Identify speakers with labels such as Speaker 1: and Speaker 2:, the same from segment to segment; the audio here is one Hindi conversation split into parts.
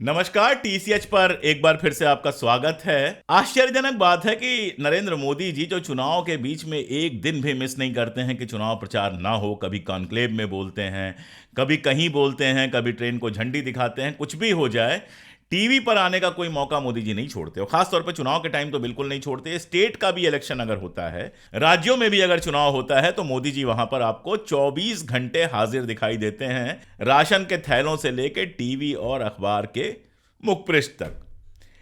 Speaker 1: नमस्कार। टीसीएच पर एक बार फिर से आपका स्वागत है। आश्चर्यजनक बात है कि नरेंद्र मोदी जी जो चुनाव के बीच में एक दिन भी मिस नहीं करते हैं कि चुनाव प्रचार ना हो। कभी कॉन्क्लेव में बोलते हैं, कभी कहीं बोलते हैं, कभी ट्रेन को झंडी दिखाते हैं। कुछ भी हो जाए, टीवी पर आने का कोई मौका मोदी जी नहीं छोड़ते। और खासतौर पर चुनाव के टाइम तो बिल्कुल नहीं छोड़ते। स्टेट का भी इलेक्शन अगर होता है, राज्यों में भी अगर चुनाव होता है, तो मोदी जी वहां पर आपको 24 घंटे हाजिर दिखाई देते हैं, राशन के थैलों से लेकर टीवी और अखबार के मुखपृष्ठ तक।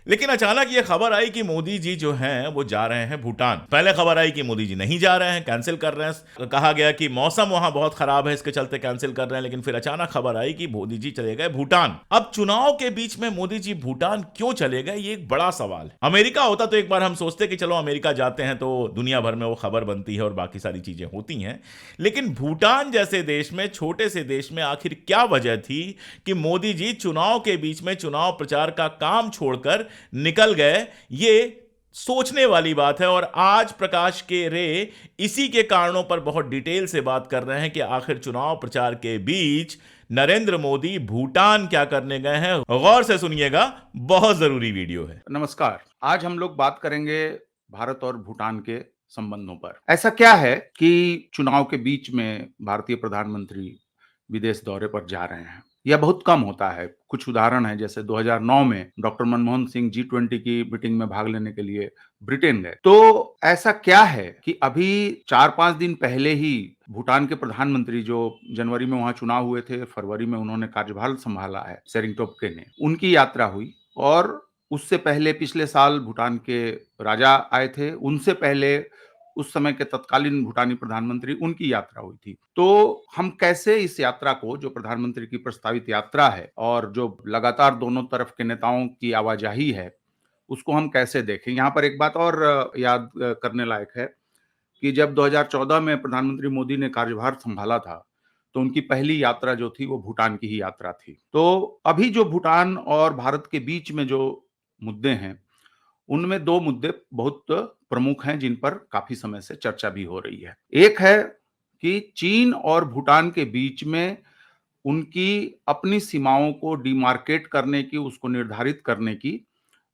Speaker 1: लेकिन अचानक ये खबर आई कि मोदी जी जो हैं वो जा रहे हैं भूटान। पहले खबर आई कि मोदी जी नहीं जा रहे हैं, कैंसिल कर रहे हैं। कहा गया कि मौसम वहां बहुत खराब है, इसके चलते कैंसिल कर रहे हैं। लेकिन फिर अचानक खबर आई कि मोदी जी चले गए भूटान। अब चुनाव के बीच में मोदी जी भूटान क्यों चले गए, ये एक बड़ा सवाल है। अमेरिका होता तो एक बार हम सोचते कि चलो अमेरिका जाते हैं तो दुनिया भर में वो खबर बनती है और बाकी सारी चीजें होती हैं। लेकिन भूटान जैसे देश में, छोटे से देश में, आखिर क्या वजह थी कि मोदी जी चुनाव के बीच में चुनाव प्रचार का काम छोड़कर निकल गए? ये सोचने वाली बात है। और आज प्रकाश के रे इसी के कारणों पर बहुत डिटेल से बात कर रहे हैं कि आखिर चुनाव प्रचार के बीच नरेंद्र मोदी भूटान क्या करने गए हैं। गौर से सुनिएगा, बहुत जरूरी वीडियो है।
Speaker 2: नमस्कार। आज हम लोग बात करेंगे भारत और भूटान के संबंधों पर। ऐसा क्या है कि चुनाव के बीच में भारतीय प्रधानमंत्री विदेश दौरे पर जा रहे हैं? यह बहुत कम होता है। कुछ उदाहरण है, जैसे 2009 में डॉक्टर मनमोहन सिंह G20 की मीटिंग में भाग लेने के लिए ब्रिटेन गए। तो ऐसा क्या है कि अभी 4-5 दिन पहले ही भूटान के प्रधानमंत्री, जो जनवरी में वहां चुनाव हुए थे, फरवरी में उन्होंने कार्यभार संभाला है, शेरिंग टोब्गे ने, उनकी यात्रा हुई। और उससे पहले पिछले साल भूटान के राजा आए थे, उनसे पहले उस समय के तत्कालीन भूटानी प्रधानमंत्री, उनकी यात्रा हुई थी। तो हम कैसे इस यात्रा को, जो प्रधानमंत्री की प्रस्तावित यात्रा है और जो लगातार दोनों तरफ के नेताओं की आवाजाही है, उसको हम कैसे देखें? यहाँ पर एक बात और याद करने लायक है कि जब 2014 में प्रधानमंत्री मोदी ने कार्यभार संभाला था, तो उनकी पहली यात्रा जो थी वो भूटान की ही यात्रा थी। तो अभी जो भूटान और भारत के बीच में जो मुद्दे हैं, उनमें 2 मुद्दे बहुत प्रमुख हैं, जिन पर काफ़ी समय से चर्चा भी हो रही है। एक है कि चीन और भूटान के बीच में उनकी अपनी सीमाओं को डिमार्केट करने की, उसको निर्धारित करने की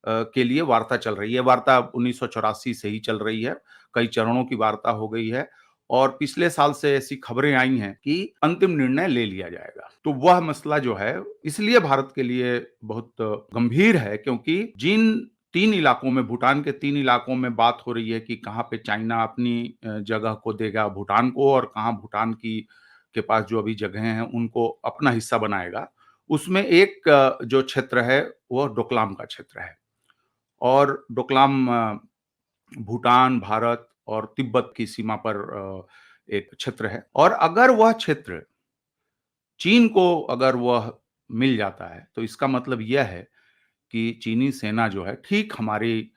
Speaker 2: के लिए वार्ता चल रही है। वार्ता 1984 से ही चल रही है, कई चरणों की वार्ता हो गई है और पिछले साल से ऐसी खबरें आई हैं कि अंतिम निर्णय ले लिया जाएगा। तो वह मसला जो है, इसलिए भारत के लिए बहुत गंभीर है, क्योंकि जिन 3 इलाकों में, भूटान के 3 इलाकों में बात हो रही है कि कहाँ पे चाइना अपनी जगह को देगा भूटान को, और कहाँ भूटान की के पास जो अभी जगहें हैं उनको अपना हिस्सा बनाएगा। उसमें एक जो क्षेत्र है, वो डोकलाम का क्षेत्र है। और डोकलाम भूटान, भारत और तिब्बत की सीमा पर एक क्षेत्र है। और अगर वह क्षेत्र चीन को अगर वह मिल जाता है, तो इसका मतलब यह है कि चीनी सेना जो है, ठीक हमारी,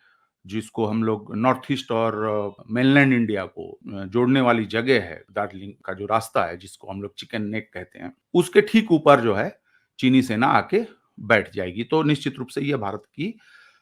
Speaker 2: जिसको हम लोग नॉर्थ ईस्ट और मेनलैंड इंडिया को जोड़ने वाली जगह है, दार्जिलिंग का जो रास्ता है, जिसको हम लोग चिकन नेक कहते हैं, उसके ठीक ऊपर जो है चीनी सेना आके बैठ जाएगी। तो निश्चित रूप से यह भारत की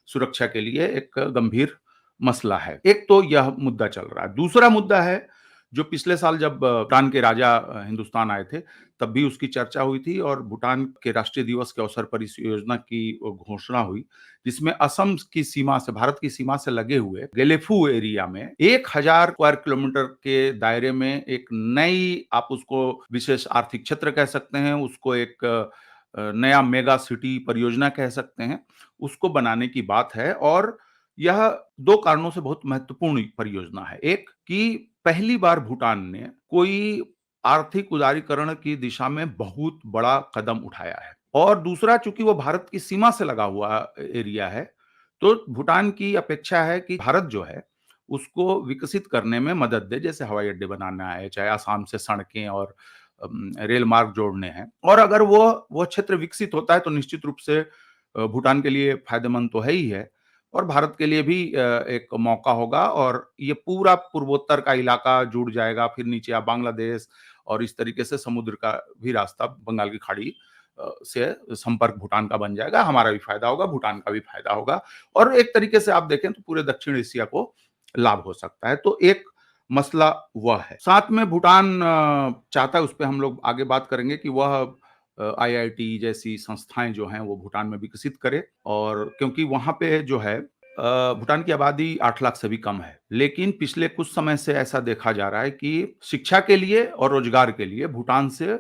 Speaker 2: सुरक्षा के लिए एक गंभीर मसला है। एक तो यह मुद्दा चल रहा है। दूसरा मुद्दा है, जो पिछले साल जब भूटान के राजा हिंदुस्तान आए थे, तब भी उसकी चर्चा हुई थी और भूटान के राष्ट्रीय दिवस के अवसर पर इस योजना की घोषणा हुई, जिसमें असम की सीमा से, भारत की सीमा से लगे हुए गेलेफू एरिया में 1000 स्क्वायर किलोमीटर के दायरे में एक नई, आप उसको विशेष आर्थिक क्षेत्र कह सकते हैं, उसको एक नया मेगा सिटी परियोजना कह सकते हैं, उसको बनाने की बात है। और यह 2 कारणों से बहुत महत्वपूर्ण परियोजना है। एक, कि पहली बार भूटान ने कोई आर्थिक उदारीकरण की दिशा में बहुत बड़ा कदम उठाया है। और दूसरा, चूंकि वो भारत की सीमा से लगा हुआ एरिया है, तो भूटान की अपेक्षा है कि भारत जो है उसको विकसित करने में मदद दे, जैसे हवाई अड्डे बनाना है, चाहे आसाम से सड़कें और रेल मार्ग जोड़ने हैं। और अगर वो क्षेत्र विकसित होता है, तो निश्चित रूप से भूटान के लिए फायदेमंद तो है ही है, और भारत के लिए भी एक मौका होगा। और ये पूरा पूर्वोत्तर का इलाका जुड़ जाएगा, फिर नीचे आप बांग्लादेश और इस तरीके से समुद्र का भी रास्ता, बंगाल की खाड़ी से संपर्क भूटान का बन जाएगा। हमारा भी फायदा होगा, भूटान का भी फायदा होगा, और एक तरीके से आप देखें तो पूरे दक्षिण एशिया को लाभ हो सकता है। तो एक मसला वह है। साथ में भूटान चाहता है, उस पर हम लोग आगे बात करेंगे, कि वह आईआईटी जैसी संस्थाएं जो हैं वो भूटान में विकसित करे। और क्योंकि वहां पे जो है भूटान की आबादी 8 लाख से भी कम है, लेकिन पिछले कुछ समय से ऐसा देखा जा रहा है कि शिक्षा के लिए और रोजगार के लिए भूटान से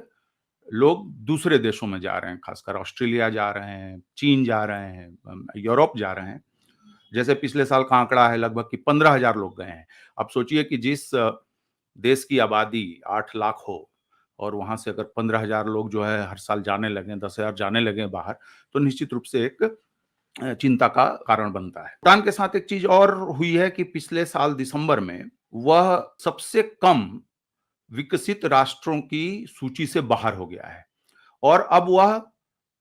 Speaker 2: लोग दूसरे देशों में जा रहे हैं, खासकर ऑस्ट्रेलिया जा रहे हैं, चीन जा रहे हैं, यूरोप जा रहे हैं। जैसे पिछले साल का आंकड़ा है लगभग कि 15,000 लोग गए हैं। अब सोचिए कि जिस देश की आबादी 8 लाख हो और वहां से अगर 15,000 लोग जो है हर साल जाने लगे, 10,000 जाने लगे बाहर, तो निश्चित रूप से एक चिंता का कारण बनता है। भूटान के साथ एक चीज और हुई है कि पिछले साल दिसंबर में वह सबसे कम विकसित राष्ट्रों की सूची से बाहर हो गया है और अब वह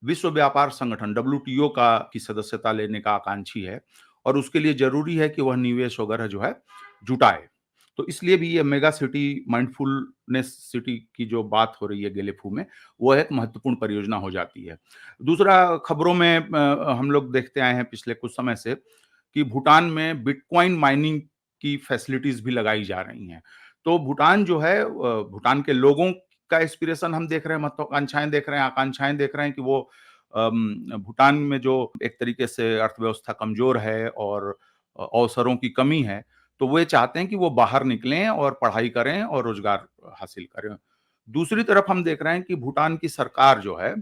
Speaker 2: विश्व व्यापार संगठन डब्ल्यूटीओ का की सदस्यता लेने का आकांक्षी है और उसके लिए जरूरी है कि वह निवेश वगैरह जो है जुटाए। तो इसलिए भी ये मेगा सिटी माइंडफुलनेस सिटी की जो बात हो रही है गेलेफू में, वो एक महत्वपूर्ण परियोजना हो जाती है। दूसरा, खबरों में हम लोग देखते आए हैं पिछले कुछ समय से कि भूटान में बिटकॉइन माइनिंग की फैसिलिटीज भी लगाई जा रही हैं। तो भूटान जो है भूटान के लोगों का एस्पिरेशन हम देख रहे हैं, महत्वाकांक्षाएं देख रहे हैं, आकांक्षाएं देख रहे हैं कि वो भूटान में जो एक तरीके से अर्थव्यवस्था कमजोर है और अवसरों की कमी है, तो वो ये चाहते हैं कि वो बाहर निकलें और पढ़ाई करें और रोजगार हासिल करें। दूसरी तरफ हम देख रहे हैं कि भूटान की सरकार जो है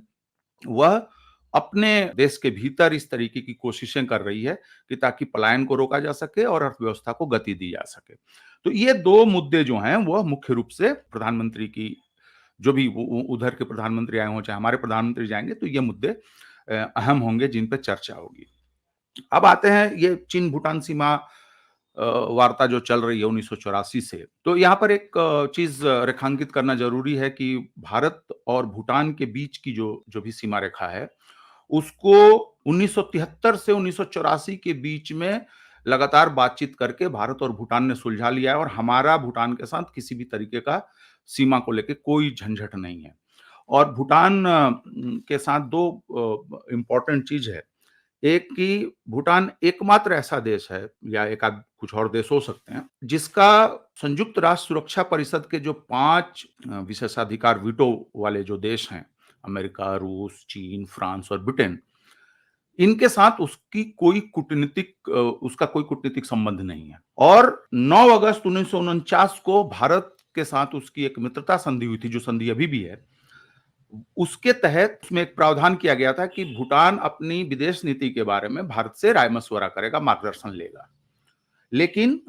Speaker 2: वह अपने देश के भीतर इस तरीके की कोशिशें कर रही है कि ताकि पलायन को रोका जा सके और अर्थव्यवस्था को गति दी जा सके। तो ये दो मुद्दे जो हैं वह मुख्य रूप से प्रधानमंत्री की, जो भी उधर के प्रधानमंत्री आए हों चाहे हमारे प्रधानमंत्री जाएंगे, तो ये मुद्दे अहम होंगे जिन पे चर्चा होगी। अब आते हैं ये चीन भूटान सीमा वार्ता जो चल रही है 1984 से, तो यहाँ पर एक चीज रेखांकित करना जरूरी है कि भारत और भूटान के बीच की जो जो भी सीमा रेखा है उसको 1973 से 1984 के बीच में लगातार बातचीत करके भारत और भूटान ने सुलझा लिया है और हमारा भूटान के साथ किसी भी तरीके का सीमा को लेकर कोई झंझट नहीं है। और भूटान के साथ दो इंपॉर्टेंट चीज है। एक कि भूटान एकमात्र ऐसा देश है, या एक आध कुछ और देश हो सकते हैं, जिसका संयुक्त राष्ट्र सुरक्षा परिषद के जो 5 विशेषाधिकार वीटो वाले जो देश हैं, अमेरिका, रूस, चीन, फ्रांस और ब्रिटेन, इनके साथ उसका कोई कूटनीतिक संबंध नहीं है। और 9 अगस्त 1949 को भारत के साथ उसकी एक मित्रता संधि हुई थी, जो संधि अभी भी है। उसके तहत उसमें एक प्रावधान किया गया था कि भूटान अपनी विदेश नीति के बारे में भारत से राय मशवरा करेगा, मार्गदर्शन लेगा। लेकिन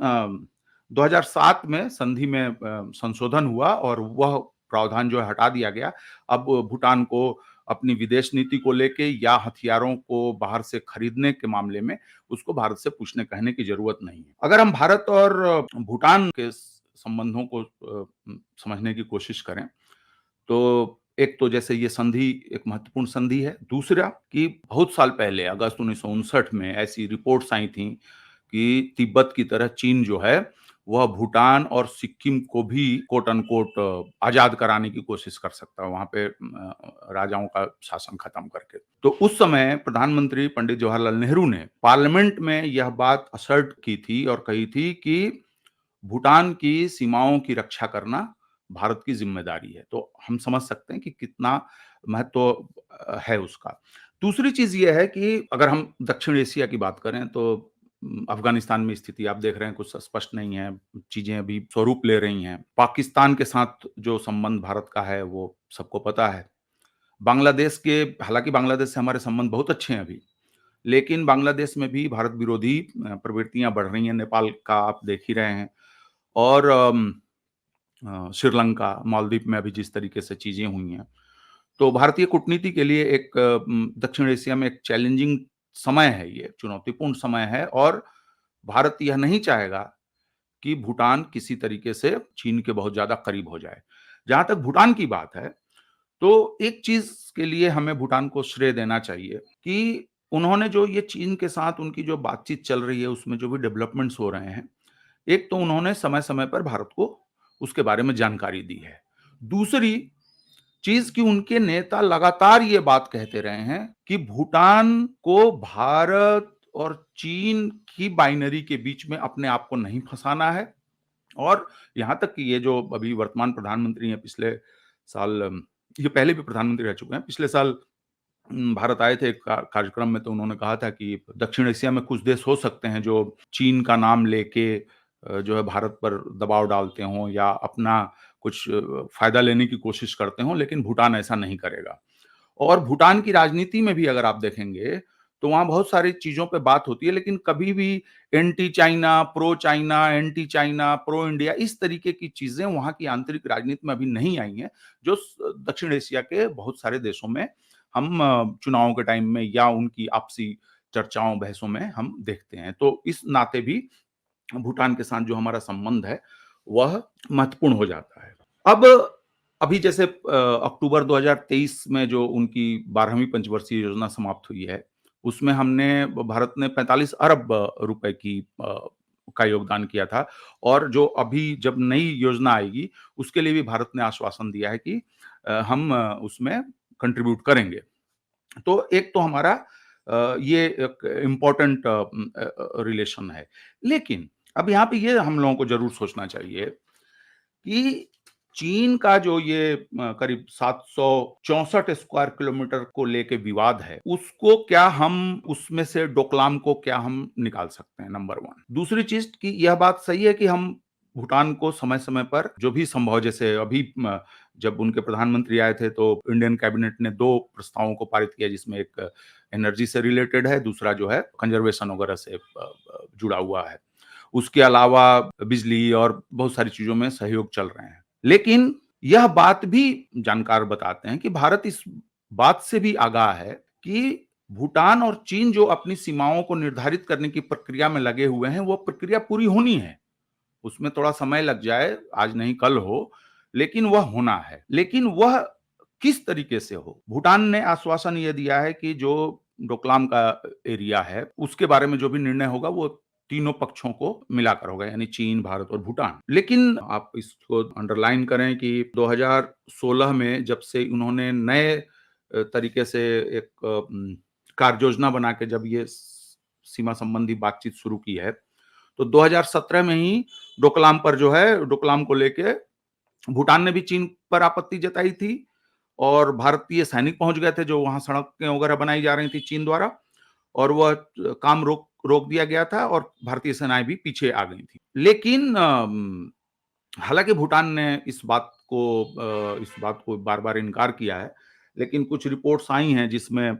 Speaker 2: 2007 में संधि में संशोधन हुआ और वह प्रावधान जो है हटा दिया गया। अब भूटान को अपनी विदेश नीति को लेके या हथियारों को बाहर से खरीदने के मामले में उसको भारत से पूछने कहने की जरूरत नहीं है। अगर हम भारत और भूटान के संबंधों को समझने की कोशिश करें, तो एक तो जैसे ये संधि एक महत्वपूर्ण संधि है। दूसरा कि बहुत साल पहले अगस्त 1959 में ऐसी रिपोर्ट्स आई थी कि तिब्बत की तरह चीन जो है वह भूटान और सिक्किम को भी कोट अनकोट आजाद कराने की कोशिश कर सकता है, वहां पे राजाओं का शासन खत्म करके। तो उस समय प्रधानमंत्री पंडित जवाहरलाल नेहरू ने पार्लियामेंट में यह बात असर्ट की थी और कही थी कि भूटान की सीमाओं की रक्षा करना भारत की जिम्मेदारी है। तो हम समझ सकते हैं कि कितना महत्व है उसका। दूसरी चीज ये है कि अगर हम दक्षिण एशिया की बात करें तो अफगानिस्तान में स्थिति आप देख रहे हैं कुछ स्पष्ट नहीं है, चीजें अभी स्वरूप ले रही हैं। पाकिस्तान के साथ जो संबंध भारत का है वो सबको पता है। बांग्लादेश के, हालांकि बांग्लादेश से हमारे संबंध बहुत अच्छे हैं अभी, लेकिन बांग्लादेश में भी भारत विरोधी प्रवृत्तियां बढ़ रही हैं। नेपाल का आप देख ही रहे हैं। और श्रीलंका, मालदीव में अभी जिस तरीके से चीजें हुई हैं, तो भारतीय कूटनीति के लिए एक दक्षिण एशिया में एक चैलेंजिंग समय है, ये चुनौतीपूर्ण समय है। और भारत यह नहीं चाहेगा कि भूटान किसी तरीके से चीन के बहुत ज्यादा करीब हो जाए। जहां तक भूटान की बात है, तो एक चीज के लिए हमें भूटान को श्रेय देना चाहिए कि उन्होंने जो ये चीन के साथ उनकी जो बातचीत चल रही है उसमें जो भी डेवलपमेंट्स हो रहे हैं, एक तो उन्होंने समय समय पर भारत को उसके बारे में जानकारी दी है। दूसरी चीज कि उनके नेता लगातार ये बात कहते रहे हैं कि भूटान को भारत और चीन की बाइनरी के बीच में अपने आप को नहीं फंसाना है। और यहां तक कि ये जो अभी वर्तमान प्रधानमंत्री हैं, पिछले साल ये पहले भी प्रधानमंत्री रह चुके हैं। पिछले साल भारत आए थे एक कार्यक्रम में, तो उन्होंने कहा था कि दक्षिण एशिया में कुछ देश हो सकते हैं जो चीन का नाम लेके जो है भारत पर दबाव डालते हों या अपना कुछ फायदा लेने की कोशिश करते हों, लेकिन भूटान ऐसा नहीं करेगा। और भूटान की राजनीति में भी अगर आप देखेंगे, तो वहाँ बहुत सारी चीज़ों पे बात होती है, लेकिन कभी भी एंटी चाइना, प्रो इंडिया इस तरीके की चीज़ें वहाँ की आंतरिक राजनीति में अभी नहीं आई हैं, जो दक्षिण एशिया के बहुत सारे देशों में हम चुनावों के टाइम में या उनकी आपसी चर्चाओं, बहसों में हम देखते हैं। तो इस नाते भी भूटान के साथ जो हमारा संबंध है, वह महत्वपूर्ण हो जाता है। अब अभी जैसे अक्टूबर 2023 में जो उनकी 12वीं पंचवर्षीय योजना समाप्त हुई है, उसमें भारत ने 45 अरब रुपए का योगदान किया था, और जो अभी जब नई योजना आएगी, उसके लिए भी भारत ने आश्वासन दिया है कि हम उसमें कंट्रीब्यूट करेंगे। तो एक तो हमारा ये एक इम्पोर्टेंट रिलेशन है। लेकिन अब यहाँ पे ये हम लोगों को ज़रूर सोचना चाहिए कि चीन का जो ये करीब 764 स्क्वायर किलोमीटर को लेके विवाद है, उसको क्या हम उसमें से डोकलाम को क्या हम निकाल सकते हैं, नंबर 1। दूसरी चीज़ कि यह बात सही है कि हम भूटान को समय-समय पर जो भी संभव, जैसे अभी जब उनके प्रधानमंत्री आए थे, तो इंडियन कैबिनेट ने 2 प्रस्तावों को पारित किया, जिसमें एक एनर्जी से रिलेटेड है, दूसरा जो है कंजर्वेशन वगैरह से जुड़ा हुआ है। उसके अलावा बिजली और बहुत सारी चीज़ों में सहयोग चल रहे हैं। लेकिन यह बात भी जानकार बताते हैं कि भारत इस बात से भी आगाह है कि भूटान और चीन जो अपनी सीमाओं को निर्धारित करने की प्रक्रिया में लगे हुए हैं, वो प्रक्रिया पूरी होनी है। उसमें थोड़ा समय लग जाए, आज नहीं कल हो, लेकिन वह होना है। लेकिन वह किस तरीके से हो? भूटान ने आश्वासन ये दिया है कि जो डोकलाम का एरिया है, उसके बारे में जो भी निर्णय होगा, वो तीनों पक्षों को मिलाकर होगा, यानी चीन, भारत और भूटान। लेकिन आप इसको अंडरलाइन करें कि 2016 में जब से उन्होंने नए तरीके से एक कार्य योजना बना के जब ये सीमा संबंधी बातचीत शुरू की है, तो 2017 में ही डोकलाम को लेके भूटान ने भी चीन पर आपत्ति जताई थी, और भारतीय सैनिक पहुंच गए थे, जो वहां सड़कें वगैरह बनाई जा रही थी चीन द्वारा, और वह काम रोक रोक दिया गया था, और भारतीय सेनाएं भी पीछे आ गई थी। लेकिन हालांकि भूटान ने इस बात को बार-बार इनकार किया है, लेकिन कुछ रिपोर्ट्स आई हैं जिसमें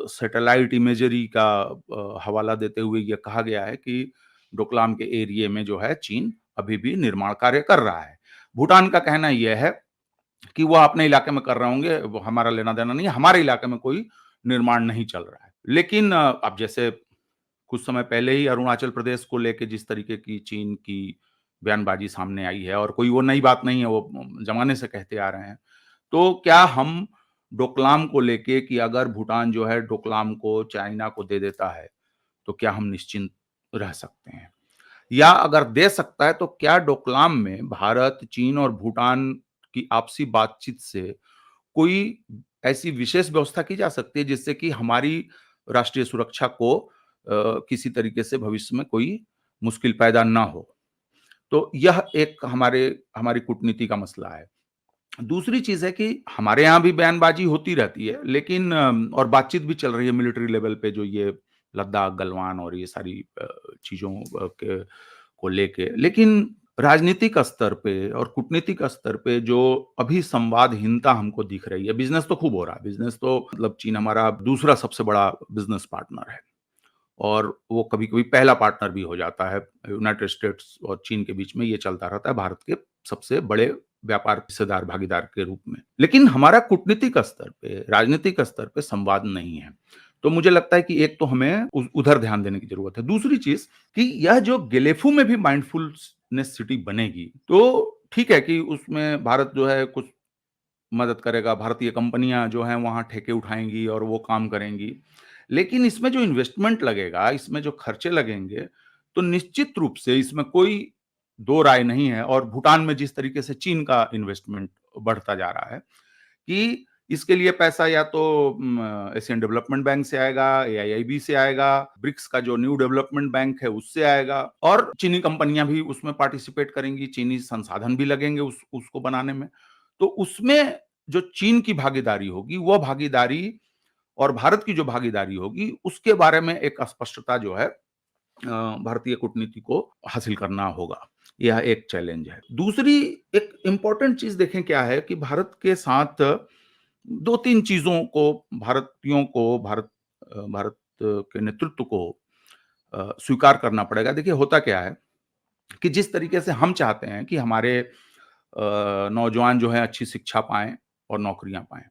Speaker 2: सैटेलाइट इमेजरी का हवाला देते हुए यह कहा गया है कि डोकलाम के एरिया में जो है चीन अभी भी निर्माण कार्य कर रहा है। भूटान का कहना यह है कि वह अपने इलाके में कर रहे होंगे, वो हमारा लेना-देना नहीं है, हमारे इलाके में कोई निर्माण नहीं चल रहा है। लेकिन अब जैसे कुछ समय पहले ही अरुणाचल प्रदेश को लेके जिस तरीके की चीन की बयानबाजी सामने आई है, और कोई वो नई बात नहीं है, वो ज़माने से कहते आ रहे हैं। तो क्या हम डोकलाम को लेके कि अगर भूटान जो है डोकलाम को चाइना को दे देता है, तो क्या हम निश्चिंत रह सकते हैं? या अगर दे सकता है, तो क्या डोकलाम में भारत, चीन और भूटान की आपसी बातचीत से कोई ऐसी विशेष व्यवस्था की जा सकती है जिससे कि हमारी राष्ट्रीय सुरक्षा को किसी तरीके से भविष्य में कोई मुश्किल पैदा ना हो? तो यह एक हमारी कूटनीति का मसला है। दूसरी चीज़ है कि हमारे यहाँ भी बयानबाजी होती रहती है, लेकिन और बातचीत भी चल रही है मिलिट्री लेवल पे, जो ये लद्दाख, गलवान और ये सारी चीज़ों के को लेके। लेकिन राजनीतिक स्तर पे और कूटनीतिक स्तर पे जो अभी संवादहीनता हमको दिख रही है, बिज़नेस तो खूब हो रहा है। बिज़नेस तो मतलब चीन हमारा दूसरा सबसे बड़ा बिज़नेस पार्टनर है, और वो कभी-कभी पहला पार्टनर भी हो जाता है। यूनाइटेड स्टेट्स और चीन के बीच में ये चलता रहता है, भारत के सबसे बड़े व्यापार हिस्सेदार, भागीदार के रूप में। लेकिन हमारा कूटनीतिक स्तर पे, राजनीतिक स्तर पे संवाद नहीं है। तो मुझे लगता है कि एक तो हमें उधर ध्यान देने की ज़रूरत है। दूसरी चीज़ कि यह जो गेलेफू में भी माइंडफुलनेस सिटी बनेगी, तो ठीक है कि उसमें भारत जो है कुछ मदद करेगा, भारतीय कंपनियाँ जो हैं वहाँ ठेके उठाएँगी और वो काम करेंगी। लेकिन इसमें जो इन्वेस्टमेंट लगेगा, इसमें जो खर्चे लगेंगे, तो निश्चित रूप से इसमें कोई दो राय नहीं है, और भूटान में जिस तरीके से चीन का इन्वेस्टमेंट बढ़ता जा रहा है, कि इसके लिए पैसा या तो एशियन डेवलपमेंट बैंक से आएगा, एआईआईबी से आएगा, ब्रिक्स का जो न्यू डेवलपमेंट बैंक है उससे आएगा, और चीनी कंपनियाँ भी उसमें पार्टिसिपेट करेंगी, चीनी संसाधन भी लगेंगे उसको बनाने में। तो उसमें जो चीन की भागीदारी होगी, वह भागीदारी और भारत की जो भागीदारी होगी, उसके बारे में एक स्पष्टता जो है भारतीय कूटनीति को हासिल करना होगा। यह एक चैलेंज है। दूसरी एक इम्पोर्टेंट चीज़ देखें क्या है कि भारत के साथ 2-3 चीज़ों को भारतीयों को भारत के नेतृत्व को स्वीकार करना पड़ेगा। देखिए होता क्या है कि जिस तरीके से हम चाहते हैं कि हमारे नौजवान जो है अच्छी शिक्षा पाएँ और नौकरियाँ पाएँ।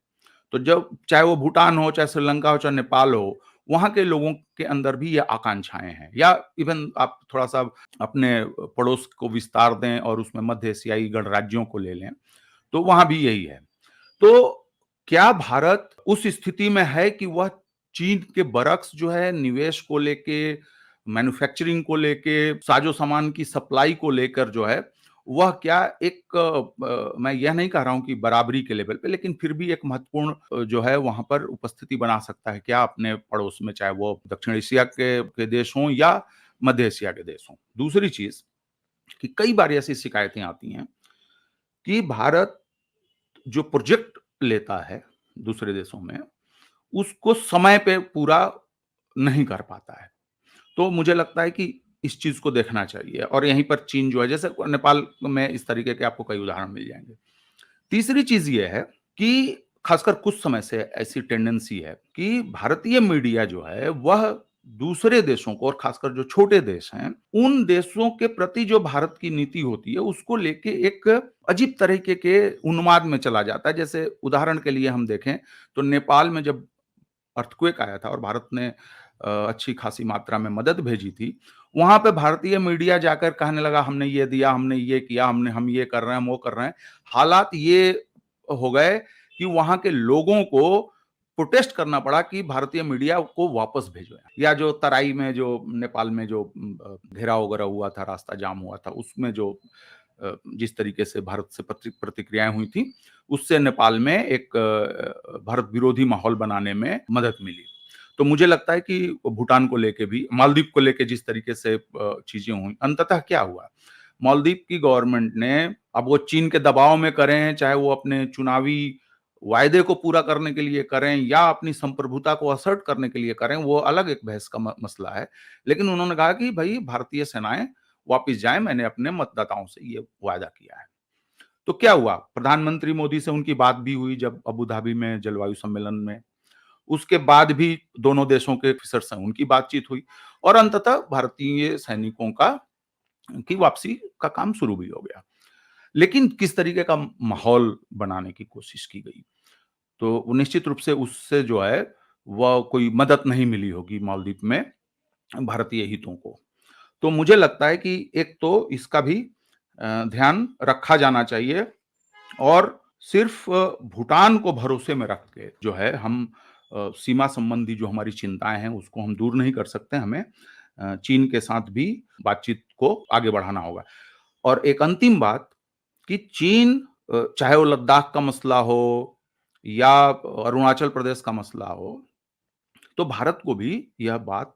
Speaker 2: तो जब चाहे वो भूटान हो, चाहे श्रीलंका हो, चाहे नेपाल हो, वहाँ के लोगों के अंदर भी ये आकांक्षाएँ हैं। या इवन आप थोड़ा-सा अपने पड़ोस को विस्तार दें और उसमें मध्य एशियाई गणराज्यों को ले लें, तो वहाँ भी यही है। तो क्या भारत उस स्थिति में है कि वह चीन के बरक्स जो है निवेश को लेके, मैन्युफैक्चरिंग को लेके, साजो-सामान की सप्लाई को लेकर जो है, वह क्या एक मैं यह नहीं कह रहा हूँ कि बराबरी के लेवल पे, लेकिन फिर भी एक महत्वपूर्ण जो है वहाँ पर उपस्थिति बना सकता है क्या अपने पड़ोस में, चाहे वो दक्षिण एशिया के देश हों या मध्य एशिया के देश हों। दूसरी चीज़ कि कई बार ऐसी शिकायतें आती हैं कि भारत जो प्रोजेक्ट लेता है दूसरे देशों में, उसको समय पे पूरा नहीं कर पाता है। तो मुझे लगता है कि इस चीज़ को देखना चाहिए और यहीं पर चीन जो है, जैसे नेपाल में इस तरीके के आपको कई उदाहरण मिल जाएँगे। तीसरी चीज़ ये है कि खासकर कुछ समय से ऐसी टेंडेंसी है कि भारतीय मीडिया जो है वह दूसरे देशों को और खासकर जो छोटे देश हैं, उन देशों के प्रति जो भारत की नीति होती है उसको लेके एक अजीब तरीके के उन्माद में चला जाता है। जैसे उदाहरण के लिए हम देखें तो नेपाल में जब अर्थक्वेक आया था और भारत ने अच्छी खासी मात्रा में मदद भेजी थी, वहाँ पे भारतीय मीडिया जाकर कहने लगा हमने ये दिया, हमने ये किया, हम ये कर रहे हैं, हम वो कर रहे हैं। हालात ये हो गए कि वहाँ के लोगों को प्रोटेस्ट करना पड़ा कि भारतीय मीडिया को वापस भेजो। या जो तराई में जो नेपाल में जो घेराव वगैरह हुआ था, रास्ता जाम हुआ था, उसमें जो जिस तरीके से भारत से प्रतिक्रियाएँ हुई थी, उससे नेपाल में एक भारत विरोधी माहौल बनाने में मदद मिली। तो मुझे लगता है कि भूटान को लेके भी, मालदीव को लेके जिस तरीके से चीज़ें हुई, अंततः क्या हुआ? मालदीव की गवर्नमेंट ने, अब वो चीन के दबाव में करें, चाहे वो अपने चुनावी वायदे को पूरा करने के लिए करें या अपनी संप्रभुता को असर्ट करने के लिए करें, वो अलग एक बहस का मसला है। लेकिन उन्होंने कहा कि भई भारतीय सेनाएँ वापिस जाएँ, मैंने अपने मतदाताओं से ये वायदा किया है। तो क्या हुआ? प्रधानमंत्री मोदी से उनकी बात भी हुई जब अबू धाबी में जलवायु सम्मेलन में। उसके बाद भी दोनों देशों के ऑफिसर से उनकी बातचीत हुई और अंततः भारतीय सैनिकों की वापसी का काम शुरू भी हो गया। लेकिन किस तरीके का माहौल बनाने की कोशिश की गई, तो निश्चित रूप से उससे जो है वह कोई मदद नहीं मिली होगी मालदीव में भारतीय हितों को। तो मुझे लगता है कि एक तो इसका भी ध्यान रखा जाना चाहिए और सिर्फ भूटान को भरोसे में रख के जो है हम सीमा संबंधी जो हमारी चिंताएँ हैं उसको हम दूर नहीं कर सकते। हमें चीन के साथ भी बातचीत को आगे बढ़ाना होगा। और एक अंतिम बात कि चीन चाहे वो लद्दाख का मसला हो या अरुणाचल प्रदेश का मसला हो, तो भारत को भी यह बात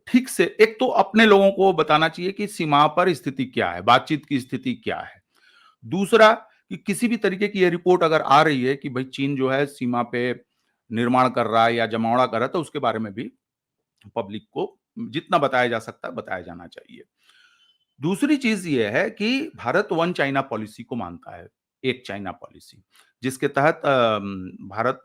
Speaker 2: ठीक से एक तो अपने लोगों को बताना चाहिए कि सीमा पर स्थिति क्या है, बातचीत की स्थिति क्या है। दूसरा कि किसी भी तरीके की ये रिपोर्ट अगर आ रही है कि भाई चीन जो है सीमा पे निर्माण कर रहा है या जमावड़ा कर रहा है, तो उसके बारे में भी पब्लिक को जितना बताया जा सकता है, बताया जाना चाहिए। दूसरी चीज़ ये है कि भारत वन चाइना पॉलिसी को मानता है, एक चाइना पॉलिसी, जिसके तहत भारत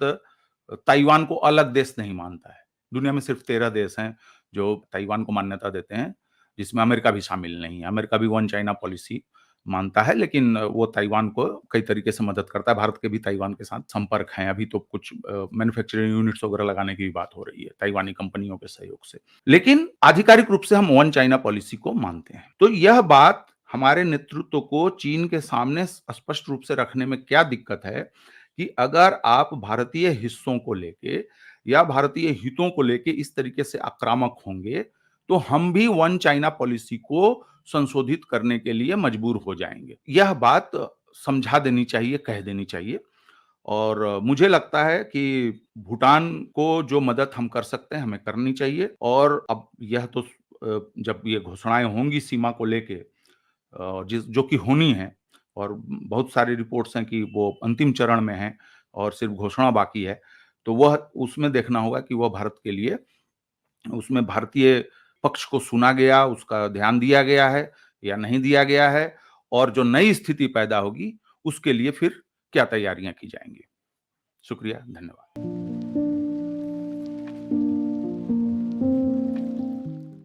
Speaker 2: ताइवान को अलग देश नहीं मानता है। दुनिया में सिर्फ 13 देश हैं जो ताइवान को मान्यता देते हैं, जिसमें अमेरिका भी शामिल नहीं है। अमेरिका भी वन चाइना पॉलिसी मानता है, लेकिन वो ताइवान को कई तरीके से मदद करता है। भारत के भी ताइवान के साथ संपर्क हैं, अभी तो कुछ मैन्युफैक्चरिंग यूनिट्स वगैरह लगाने की भी बात हो रही है, ताइवानी कंपनियों के सहयोग से। लेकिन आधिकारिक रूप से हम वन चाइना पॉलिसी को मानते हैं। तो यह बात हमारे नेतृत्व को चीन के सामने स्पष्ट रूप से रखने में क्या दिक्कत है कि अगर आप भारतीय हिस्सों को लेके या भारतीय हितों को लेके इस तरीके से आक्रामक होंगे, तो हम भी वन चाइना पॉलिसी को संशोधित करने के लिए मजबूर हो जाएँगे। यह बात समझा देनी चाहिए, कह देनी चाहिए और मुझे लगता है कि भूटान को जो मदद हम कर सकते हैं, हमें करनी चाहिए और अब यह तो जब ये घोषणाएँ होंगी सीमा को लेके जिस जो कि होनी है, और बहुत सारी रिपोर्ट्स हैं कि वो अंतिम चरण में हैं और सिर्फ घोषणा बाकी है। तो वह उसमें देखना होगा कि वह भारत के लिए उसमें भारतीय पक्ष को सुना गया, उसका ध्यान दिया गया है या नहीं दिया गया है, और जो नई स्थिति पैदा होगी उसके लिए फिर क्या तैयारियां की जाएंगी। शुक्रिया, धन्यवाद।